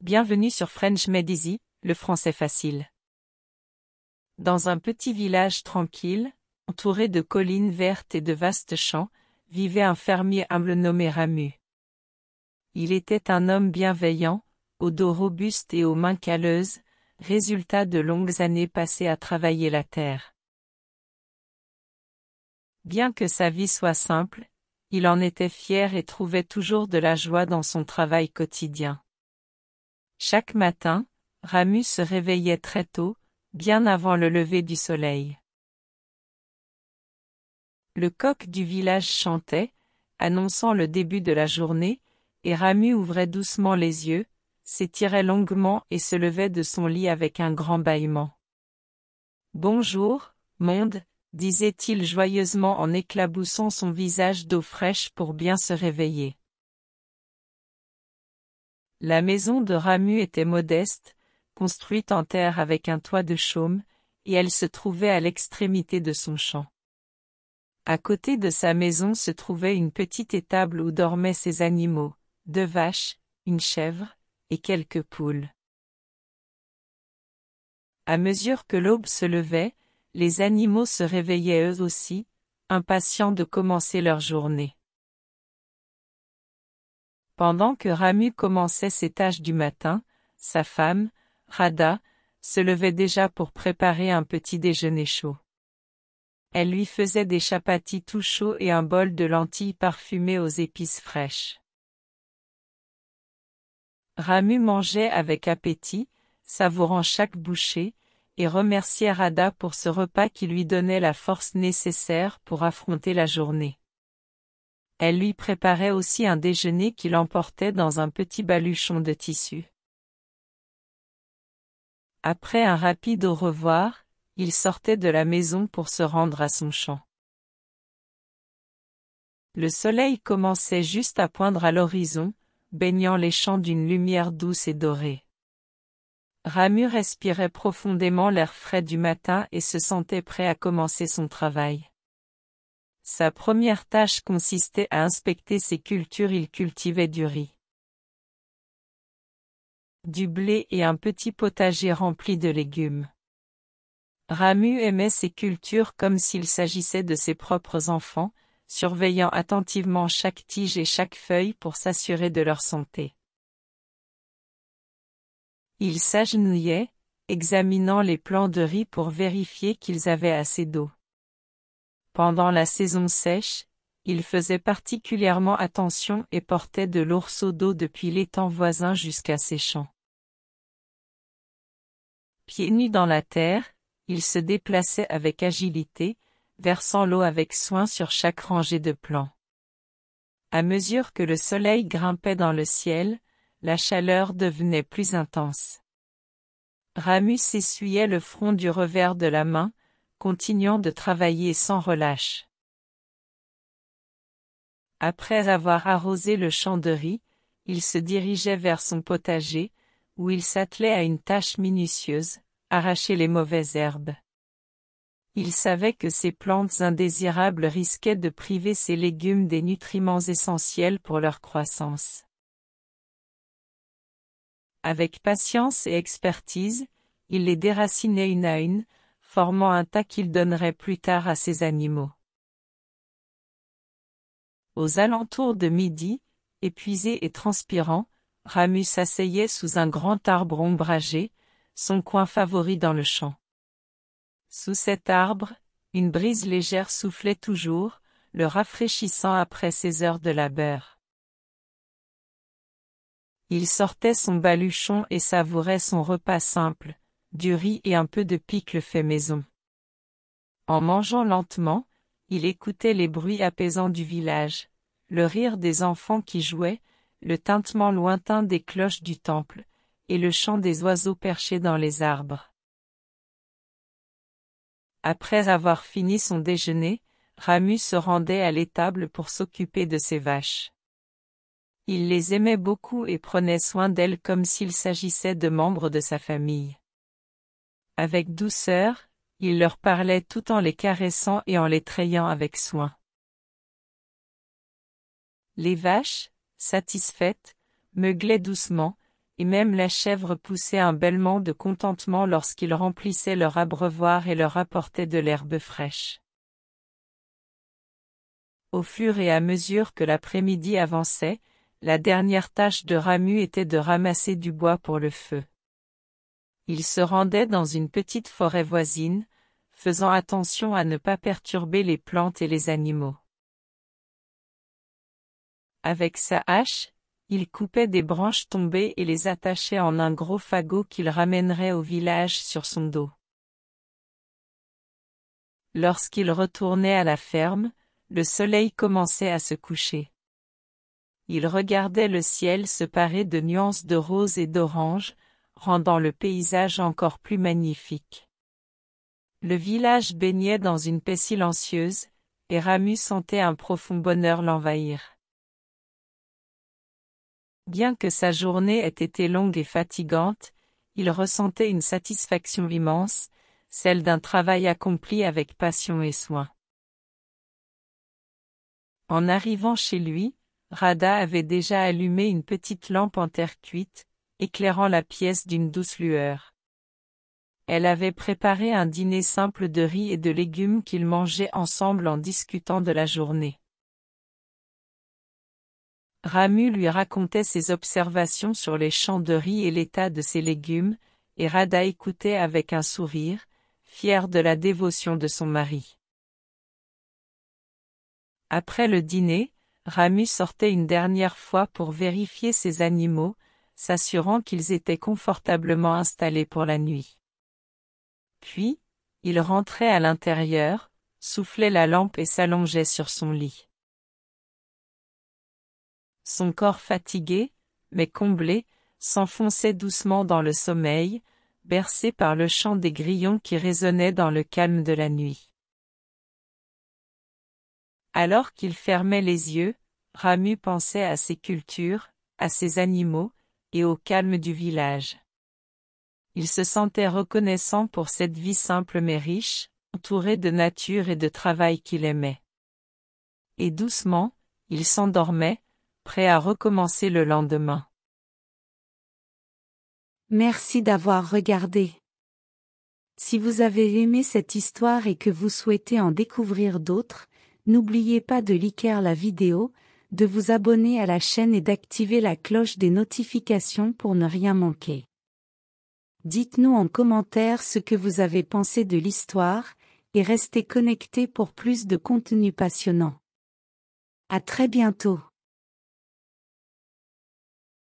Bienvenue sur French Made Easy, le français facile. Dans un petit village tranquille, entouré de collines vertes et de vastes champs, vivait un fermier humble nommé Ramu. Il était un homme bienveillant, au dos robuste et aux mains calleuses, résultat de longues années passées à travailler la terre. Bien que sa vie soit simple, il en était fier et trouvait toujours de la joie dans son travail quotidien. Chaque matin, Ramu se réveillait très tôt, bien avant le lever du soleil. Le coq du village chantait, annonçant le début de la journée, et Ramu ouvrait doucement les yeux, s'étirait longuement et se levait de son lit avec un grand bâillement. « Bonjour, monde », disait-il joyeusement en éclaboussant son visage d'eau fraîche pour bien se réveiller. La maison de Ramu était modeste, construite en terre avec un toit de chaume, et elle se trouvait à l'extrémité de son champ. À côté de sa maison se trouvait une petite étable où dormaient ses animaux, 2 vaches, une chèvre, et quelques poules. À mesure que l'aube se levait, les animaux se réveillaient eux aussi, impatients de commencer leur journée. Pendant que Ramu commençait ses tâches du matin, sa femme, Radha, se levait déjà pour préparer un petit déjeuner chaud. Elle lui faisait des chapatis tout chauds et un bol de lentilles parfumées aux épices fraîches. Ramu mangeait avec appétit, savourant chaque bouchée, et remerciait Radha pour ce repas qui lui donnait la force nécessaire pour affronter la journée. Elle lui préparait aussi un déjeuner qu'il emportait dans un petit baluchon de tissu. Après un rapide au revoir, il sortait de la maison pour se rendre à son champ. Le soleil commençait juste à poindre à l'horizon, baignant les champs d'une lumière douce et dorée. Ramu respirait profondément l'air frais du matin et se sentait prêt à commencer son travail. Sa première tâche consistait à inspecter ses cultures. Il cultivait du riz, du blé et un petit potager rempli de légumes. Ramu aimait ces cultures comme s'il s'agissait de ses propres enfants, surveillant attentivement chaque tige et chaque feuille pour s'assurer de leur santé. Il s'agenouillait, examinant les plants de riz pour vérifier qu'ils avaient assez d'eau. Pendant la saison sèche, il faisait particulièrement attention et portait de lourds seaux d'eau depuis l'étang voisin jusqu'à ses champs. Pieds nus dans la terre, il se déplaçait avec agilité, versant l'eau avec soin sur chaque rangée de plants. À mesure que le soleil grimpait dans le ciel, la chaleur devenait plus intense. Ramu s'essuyait le front du revers de la main, continuant de travailler sans relâche. Après avoir arrosé le champ de riz, il se dirigeait vers son potager, où il s'attelait à une tâche minutieuse, arracher les mauvaises herbes. Il savait que ces plantes indésirables risquaient de priver ses légumes des nutriments essentiels pour leur croissance. Avec patience et expertise, il les déracinait une à une, formant un tas qu'il donnerait plus tard à ses animaux. Aux alentours de midi, épuisé et transpirant, Ramu s'asseyait sous un grand arbre ombragé, son coin favori dans le champ. Sous cet arbre, une brise légère soufflait toujours, le rafraîchissant après ses heures de labeur. Il sortait son baluchon et savourait son repas simple, du riz et un peu de pickle fait maison. En mangeant lentement, il écoutait les bruits apaisants du village, le rire des enfants qui jouaient, le tintement lointain des cloches du temple, et le chant des oiseaux perchés dans les arbres. Après avoir fini son déjeuner, Ramu se rendait à l'étable pour s'occuper de ses vaches. Il les aimait beaucoup et prenait soin d'elles comme s'il s'agissait de membres de sa famille. Avec douceur, il leur parlait tout en les caressant et en les trayant avec soin. Les vaches, satisfaites, meuglaient doucement, et même la chèvre poussait un bêlement de contentement lorsqu'il remplissait leur abreuvoir et leur apportait de l'herbe fraîche. Au fur et à mesure que l'après-midi avançait, la dernière tâche de Ramu était de ramasser du bois pour le feu. Il se rendait dans une petite forêt voisine, faisant attention à ne pas perturber les plantes et les animaux. Avec sa hache, il coupait des branches tombées et les attachait en un gros fagot qu'il ramènerait au village sur son dos. Lorsqu'il retournait à la ferme, le soleil commençait à se coucher. Il regardait le ciel se parer de nuances de rose et d'orange, rendant le paysage encore plus magnifique. Le village baignait dans une paix silencieuse, et Ramu sentait un profond bonheur l'envahir. Bien que sa journée ait été longue et fatigante, il ressentait une satisfaction immense, celle d'un travail accompli avec passion et soin. En arrivant chez lui, Radha avait déjà allumé une petite lampe en terre cuite, éclairant la pièce d'une douce lueur. Elle avait préparé un dîner simple de riz et de légumes qu'ils mangeaient ensemble en discutant de la journée. Ramu lui racontait ses observations sur les champs de riz et l'état de ses légumes, et Radha écoutait avec un sourire, fière de la dévotion de son mari. Après le dîner, Ramu sortait une dernière fois pour vérifier ses animaux, s'assurant qu'ils étaient confortablement installés pour la nuit. Puis, il rentrait à l'intérieur, soufflait la lampe et s'allongeait sur son lit. Son corps fatigué, mais comblé, s'enfonçait doucement dans le sommeil, bercé par le chant des grillons qui résonnait dans le calme de la nuit. Alors qu'il fermait les yeux, Ramu pensait à ses cultures, à ses animaux, et au calme du village. Il se sentait reconnaissant pour cette vie simple mais riche, entourée de nature et de travail qu'il aimait. Et doucement, il s'endormait, prêt à recommencer le lendemain. Merci d'avoir regardé. Si vous avez aimé cette histoire et que vous souhaitez en découvrir d'autres, n'oubliez pas de liker la vidéo, de vous abonner à la chaîne et d'activer la cloche des notifications pour ne rien manquer. Dites-nous en commentaire ce que vous avez pensé de l'histoire, et restez connectés pour plus de contenu passionnant. À très bientôt.